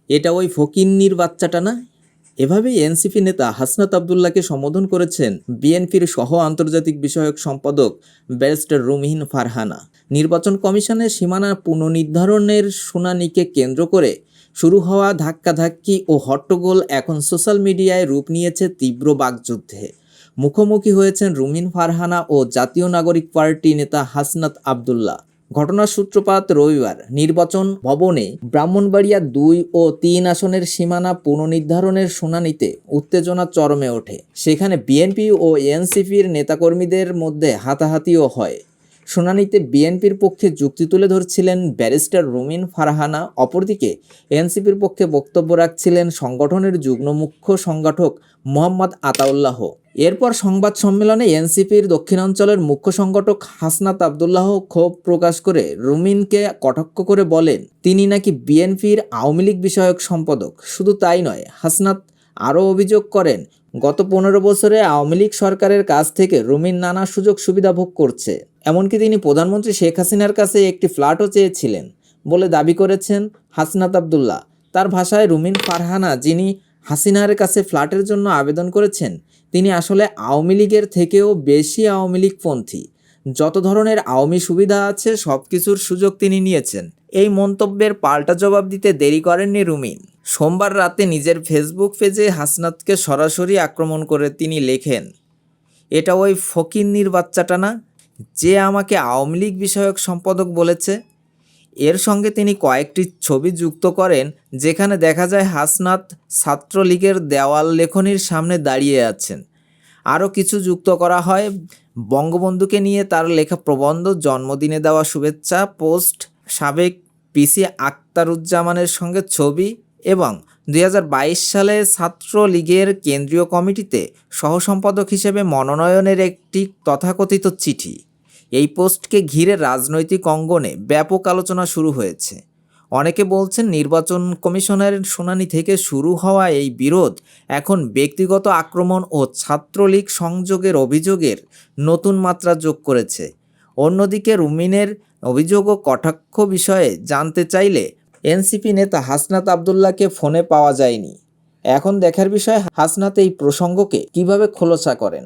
এটা ওই ফকিন্নির বাচ্চাটা না? এভাবেই এনসিপি নেতা হাসনাত আবদুল্লাহকে সম্বোধন করেছেন বিএনপির সহ আন্তর্জাতিক বিষয়ক সম্পাদক ব্যারিস্টার রুমিন ফারহানা। নির্বাচন কমিশনের সীমানা পুনর্নির্ধারণের শুনানিকে কেন্দ্র করে শুরু হওয়া ধাক্কাধাক্কি ও হট্টগোল এখন সোশ্যাল মিডিয়ায় রূপ নিয়েছে তীব্র বাকযুদ্ধে। মুখোমুখি হয়েছেন রুমিন ফারহানা ও জাতীয় নাগরিক পার্টি নেতা হাসনাত আবদুল্লাহ। ঘটনার সূত্রপাত রবিবার নির্বাচন ভবনে ব্রাহ্মণবাড়িয়া ২ ও ৩ আসনের সীমানা পুনর্নির্ধারণের শুনানিতে উত্তেজনা চরমে ওঠে। সেখানে বিএনপি ও এনসিপির নেতাকর্মীদের মধ্যে হাতাহাতিও হয়। শুনানিতে বিএনপির পক্ষে যুক্তি তুলে ধরছিলেন ব্যারিস্টার রুমিন ফারহানা, অপরদিকে এনসিপির পক্ষে বক্তব্য রাখছিলেন সংগঠনের যুগ্ম মুখ্য সংগঠক মোহাম্মদ আতাউল্লাহ। এরপর সংবাদ সম্মেলনে এনসিপির দক্ষিণাঞ্চলের মুখ্য সংগঠক হাসনাত আবদুল্লাহ ক্ষোভ প্রকাশ করে রুমিনকে কটাক্ষ করে বলেন তিনি নাকি বিএনপির আওয়ামী লীগ বিষয়ক সম্পাদক। শুধু তাই নয়, হাসনাত আরও অভিযোগ করেন গত ১৫ বছরে আওয়ামী লীগ সরকারের কাছ থেকে রুমিন নানা সুযোগ সুবিধা ভোগ করছে। এমনকি তিনি প্রধানমন্ত্রী শেখ হাসিনার কাছে একটি ফ্ল্যাটও চেয়েছিলেন বলে দাবি করেছেন হাসনাত আবদুল্লাহ। তার ভাষায় রুমিন ফারহানা, যিনি হাসিনার কাছে ফ্ল্যাটের জন্য আবেদন করেছেন, তিনি আসলে আওয়ামী লীগের থেকেও বেশি আওয়ামী লীগপন্থী। যত ধরনের আওয়ামী সুবিধা আছে সব কিছুর সুযোগ তিনি নিয়েছেন। এই মন্তব্যের পাল্টা জবাব দিতে দেরি করেননি রুমিন। সোমবার রাতে নিজের ফেসবুক পেজে হাসনাতকে সরাসরি আক্রমণ করে তিনি লেখেন, এটা ওই ফকিন্নির বাচ্চাটা না, যে আমাকে আওয়ামী লীগ বিষয়ক সম্পাদক বলেছে। এর সঙ্গে তিনি কয়েকটি ছবি যুক্ত করেন যেখানে দেখা যায় হাসনাত ছাত্রলীগের দেওয়াল লেখনির সামনে দাঁড়িয়ে আছেন। আরও কিছু যুক্ত করা হয় বঙ্গবন্ধুকে নিয়ে তার লেখা প্রবন্ধ, জন্মদিনে দেওয়া শুভেচ্ছা পোস্ট, সাবেক পিসি আখতারুজ্জামানের সঙ্গে ছবি এবং ২০২২ সালে ছাত্রলীগের কেন্দ্রীয় কমিটিতে সহসম্পাদক হিসেবে মনোনয়নের একটি তথাকথিত চিঠি। এই পোস্টকে ঘিরে রাজনৈতিক অঙ্গনে ব্যাপক আলোচনা শুরু হয়েছে। অনেকে বলছেন নির্বাচন কমিশনের শুনানি থেকে শুরু হওয়া এই বিরোধ এখন ব্যক্তিগত আক্রমণ ও ছাত্রলীগ সংযোগের অভিযোগের নতুন মাত্রা যোগ করেছে। অন্যদিকে রুমিনের অভিযোগ ও কটাক্ষ বিষয়ে জানতে চাইলে এনসিপি নেতা হাসনাত আবদুল্লাহকে ফোনে পাওয়া যায়নি। এখন দেখার বিষয় হাসনাত এই প্রসঙ্গকে কিভাবে খোলসা করেন।